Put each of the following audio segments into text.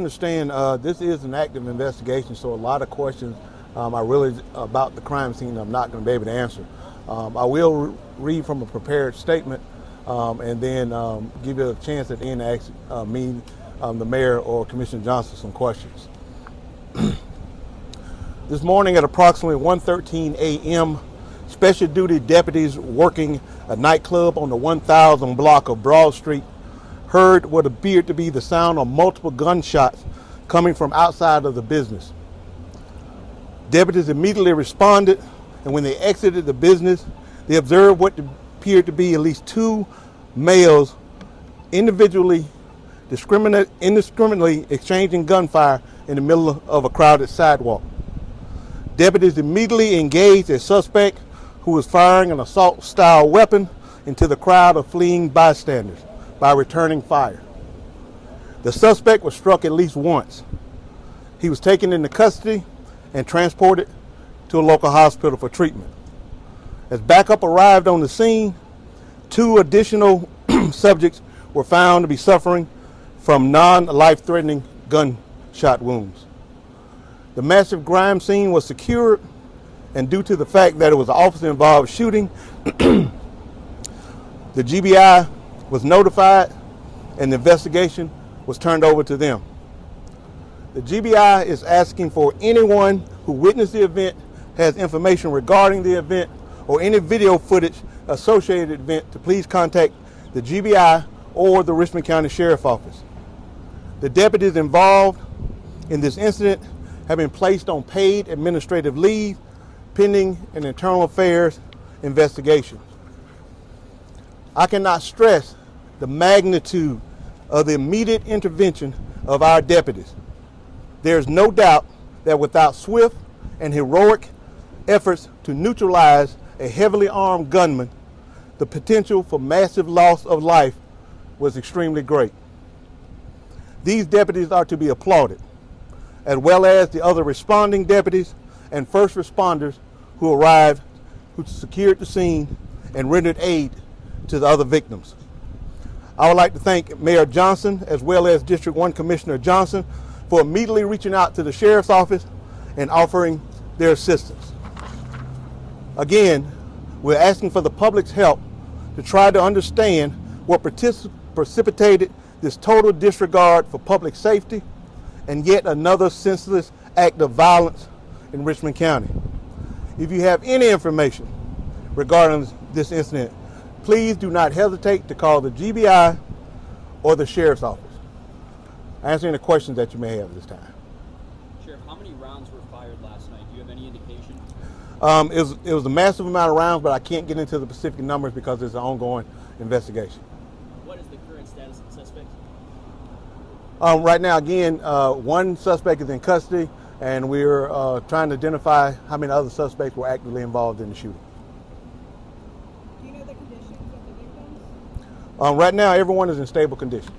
understand, this is an active investigation, so a lot of questions are really about the crime scene I'm not going to be able to answer. I will read from a prepared statement and then give you a chance at the end to ask me, the mayor, or Commissioner Johnson some questions. This morning at approximately 1:13 a.m., special duty deputies working a nightclub on the 1000 block of Broad Street heard what appeared to be the sound of multiple gunshots coming from outside of the business. Deputies immediately responded, and when they exited the business, they observed what appeared to be at least two males indiscriminately exchanging gunfire in the middle of a crowded sidewalk. Deputies immediately engaged a suspect who was firing an assault-style weapon into the crowd of fleeing bystanders by returning fire. The suspect was struck at least once. He was taken into custody and transported to a local hospital for treatment. As backup arrived on the scene, two additional subjects were found to be suffering from non-life-threatening gunshot wounds. The massive crime scene was secured, and due to the fact that it was an officer-involved shooting, the GBI was notified and the investigation was turned over to them. The GBI is asking for anyone who witnessed the event, has information regarding the event, or any video footage associated with the event to please contact the GBI or the Richmond County Sheriff's Office. The deputies involved in this incident have been placed on paid administrative leave pending an internal affairs investigation. I cannot stress the magnitude of the immediate intervention of our deputies. There is no doubt that without swift and heroic efforts to neutralize a heavily armed gunman, the potential for massive loss of life was extremely great. These deputies are to be applauded, as well as the other responding deputies and first responders who arrived, who secured the scene and rendered aid to the other victims. I would like to thank Mayor Johnson as well as District 1 Commissioner Johnson for immediately reaching out to the Sheriff's Office and offering their assistance. Again, we're asking for the public's help to try to understand what precipitated this total disregard for public safety and yet another senseless act of violence in Richmond County. If you have any information regarding this incident, please do not hesitate to call the GBI or the Sheriff's Office. Answer any questions that you may have this time. Sheriff, how many rounds were fired last night? Do you have any indication? It was a massive amount of rounds, but I can't get into the specific numbers because it's an ongoing investigation. What is the current status of the suspects? Right now, again, one suspect is in custody, and we're trying to identify how many other suspects were actively involved in the shooting. Do you know the conditions of the victims? Right now, everyone is in stable condition.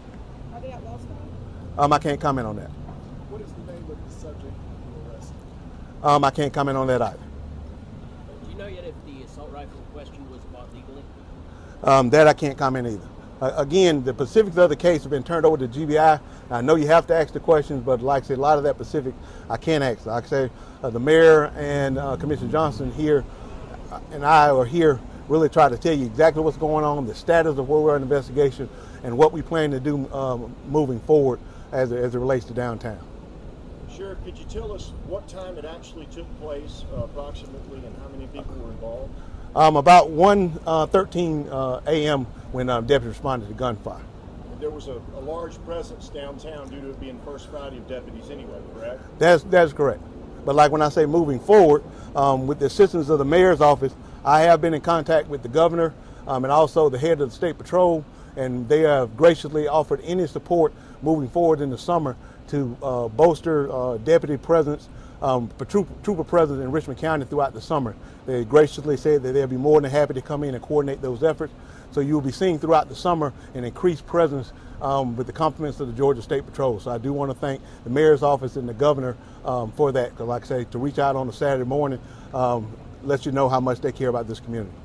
Are they at Wellstone? I can't comment on that. What is the name of the subject you arrested? I can't comment on that either. Do you know yet if the assault rifle in question was bought legally? That I can't comment either. Again, the specifics of the case have been turned over to GBI. I know you have to ask the questions, but like I said, a lot of that specific I can't answer. Like I say, the mayor and Commissioner Johnson here and I are here really try to tell you exactly what's going on, the status of where we're in investigation, and what we plan to do moving forward as it relates to downtown. Sheriff, could you tell us what time it actually took place approximately and how many people were involved? About 1:13 a.m. when deputies responded to gunfire. There was a large presence downtown due to it being First Friday of deputies anyway, correct? That's correct. But like when I say moving forward, with the assistance of the mayor's office, I have been in contact with the governor and also the head of the state patrol, and they have graciously offered any support moving forward in the summer to bolster deputy presence, trooper presence in Richmond County throughout the summer. They graciously said that they'll be more than happy to come in and coordinate those efforts. So you'll be seeing throughout the summer an increased presence with the compliments of the Georgia State Patrol. So I do want to thank the mayor's office and the governor for that, because like I say, to reach out on a Saturday morning lets you know how much they care about this community.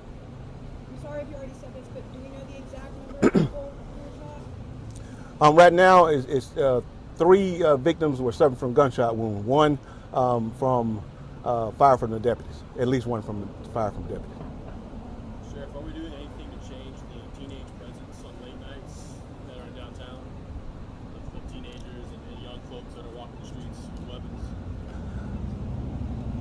I'm sorry if you already said this, but do we know the exact number of people who were shot? Right now, it's 3 victims were suffering from gunshot wounds. One from fire from the deputies. At least one from the fire from deputies. Sheriff, are we doing anything to change the teenage presence on late nights that are in downtown? The teenagers and young folks that are walking the streets with weapons?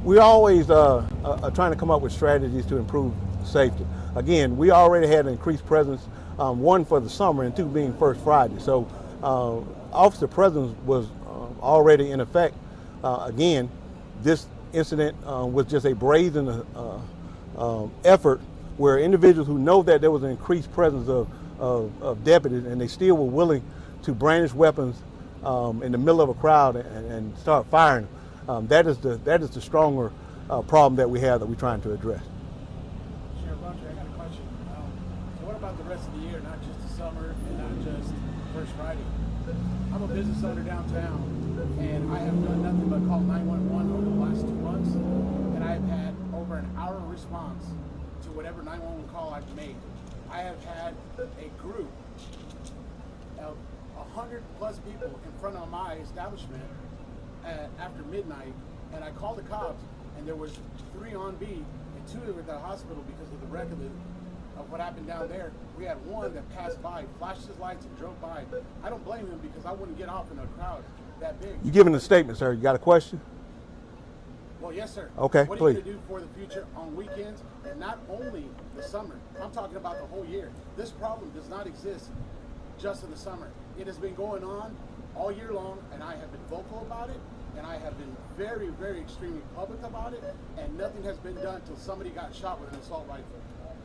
We're always trying to come up with strategies to improve safety. Again, we already had an increased presence, one for the summer and 2 being First Friday. So officer presence was already in effect. Again, this incident was just a brazen effort where individuals who know that there was an increased presence of deputies and they still were willing to brandish weapons in the middle of a crowd and start firing. That is the stronger problem that we have that we're trying to address. Sheriff Roger, I got a question. So what about the rest of the year, not just the summer and not just First Friday? I'm a business owner downtown, and I have done nothing but call 911 over the last 2 months, and I've had over an hour response to whatever 911 call I've made. I have had a group of 100 plus people in front of my establishment after midnight, and I called the cops, and there was 3 on beat, and 2 were at the hospital because of the wreck of what happened down there. We had one that passed by, flashed his lights, and drove by. I don't blame him because I wouldn't get off in a crowd that big. You're giving a statement, sir. You got a question? Well, yes, sir. Okay, what please. What are you going to do for the future on weekends, and not only the summer? I'm talking about the whole year. This problem does not exist just in the summer. It has been going on all year long, and I have been vocal about it, and I have been very, very extremely public about it, and nothing has been done until somebody got shot with an assault rifle.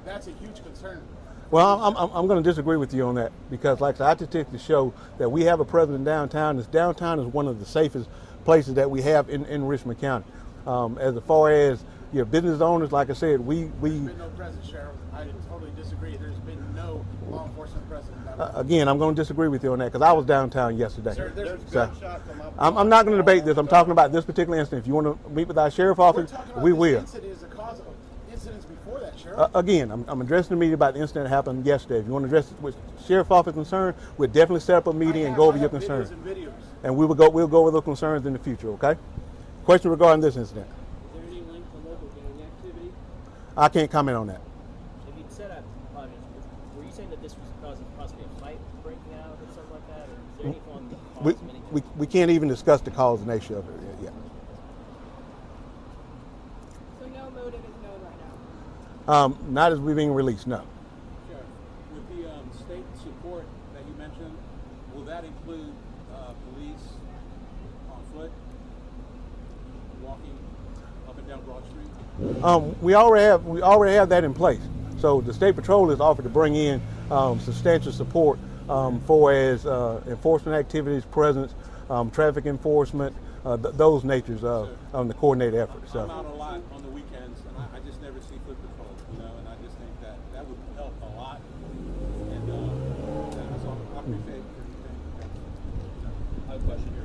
That's a huge concern. Well, I'm going to disagree with you on that because, like I said, statistics show that we have a presence downtown. Downtown is one of the safest places that we have in Richmond County. As far as your business owners, like I said, There's been no presence, Sheriff. I totally disagree. There's been no law enforcement presence. Again, I'm going to disagree with you on that because I was downtown yesterday. Sir, there's So, I'm not going to debate this. I'm talking about this particular incident. If you want to meet with our sheriff office, we will. Incident is the cause of incidents before that, Sheriff. Again, I'm addressing the meeting about the incident that happened yesterday. If you want to address it with sheriff office concern, we'll definitely set up a meeting and go over your concerns. And we'll go over those concerns in the future, okay? Question regarding this incident. Is there any link to local gang activity? I can't comment on that. If you said were you saying that this was causing possibly a fight breaking out or something like that, or is there any form of cause of any We can't even discuss the cause and nature of it yet. So no motive is known right now. Not as we're being released, no. Sheriff, with the state support that you mentioned, will that include police on foot walking up and down Broad Street? We already have that in place. So the State Patrol is offered to bring in substantial support for as enforcement activities, presence, traffic enforcement, those natures on the coordinated effort. I'm out a lot on the weekends, and I just never see foot patrol, and I just think that would help a lot. And so I appreciate everything. I have a question here.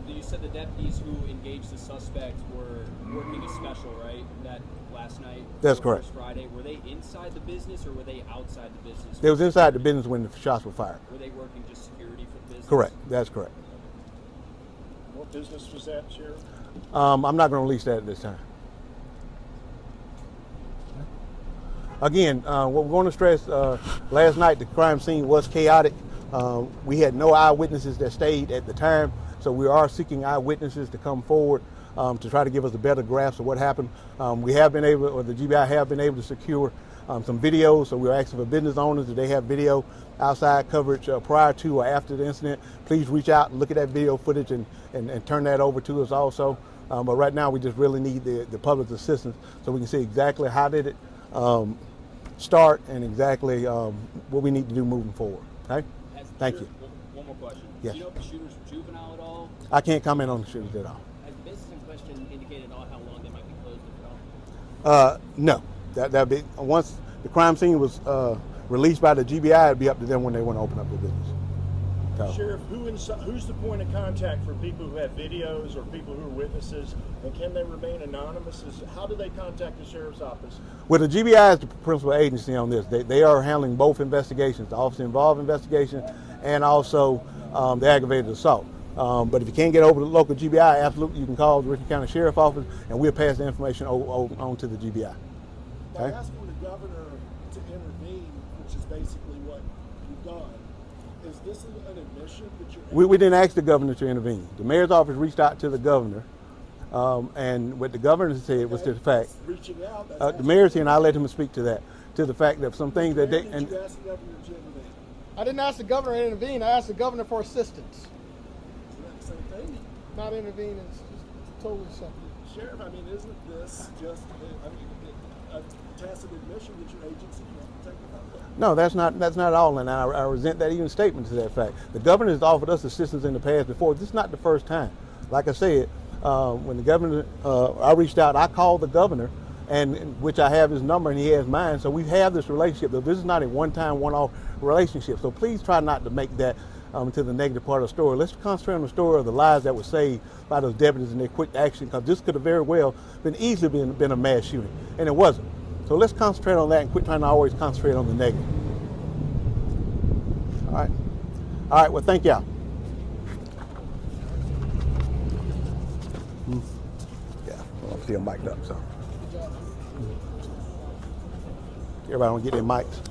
You said the deputies who engaged the suspect were working a special, right? That last night. That's or correct. First Friday. Were they inside the business or were they outside the business? They was inside the business when the shots were fired. Were they working just security for the business? Correct. That's correct. What business was that, Sheriff? I'm not going to release that at this time. Again, what we're going to stress, last night the crime scene was chaotic. We had no eyewitnesses that stayed at the time, so we are seeking eyewitnesses to come forward to try to give us a better grasp of what happened. We have been able, or the GBI have been able to secure some videos, so we're asking for business owners if they have video outside coverage prior to or after the incident. Please reach out and look at that video footage and turn that over to us also. But right now we just really need the public's assistance so we can see exactly how did it start and exactly what we need to do moving forward. Okay? Thank you. One more question. Yes. Do you know if the shooters were juvenile at all? I can't comment on the shooters at all. Has the business in question indicated at all how long they might be closed if at all? No. That'd be once the crime scene was released by the GBI, it'd be up to them when they want to open up their business. So, Sheriff, who's the point of contact for people who have videos or people who are witnesses, and can they remain anonymous? How do they contact the sheriff's office? well, the GBI is the principal agency on this. They are handling both investigations, the officer involved investigation and also the aggravated assault. But if you can't get over to the local GBI, absolutely, you can call the Richland County Sheriff Office, and we'll pass the information on to the GBI. By Okay? asking the governor to intervene, which is basically what you've done, is this an admission that you're... We didn't ask the governor to intervene. The mayor's office reached out to the governor, and what the governor said was to the fact, reaching out, the mayor's here, and I'll let him speak to that, to the fact that some things that they... Did And, you ask the governor to intervene? I didn't ask the governor to intervene. I asked the governor for assistance. Isn't that the same thing? Not intervene is totally separate. Sheriff, I mean, isn't this just a tacit admission that your agency can't protect the public? No, that's not at all, and I resent that even statement to that fact. The governor has offered us assistance in the past before. This is not the first time. Like I said, when the governor, I reached out, I called the governor, and which I have his number and he has mine, so we have this relationship. This is not a one-time, one-off relationship. So please try not to make that to the negative part of the story. Let's concentrate on the story of the lives that were saved by those deputies and their quick action, because this could have very well easily been a mass shooting, and it wasn't. So let's concentrate on that and quit trying to always concentrate on the negative. All right, well, thank y'all. Yeah, I'm still mic'd up, so. Everybody want to get their mics.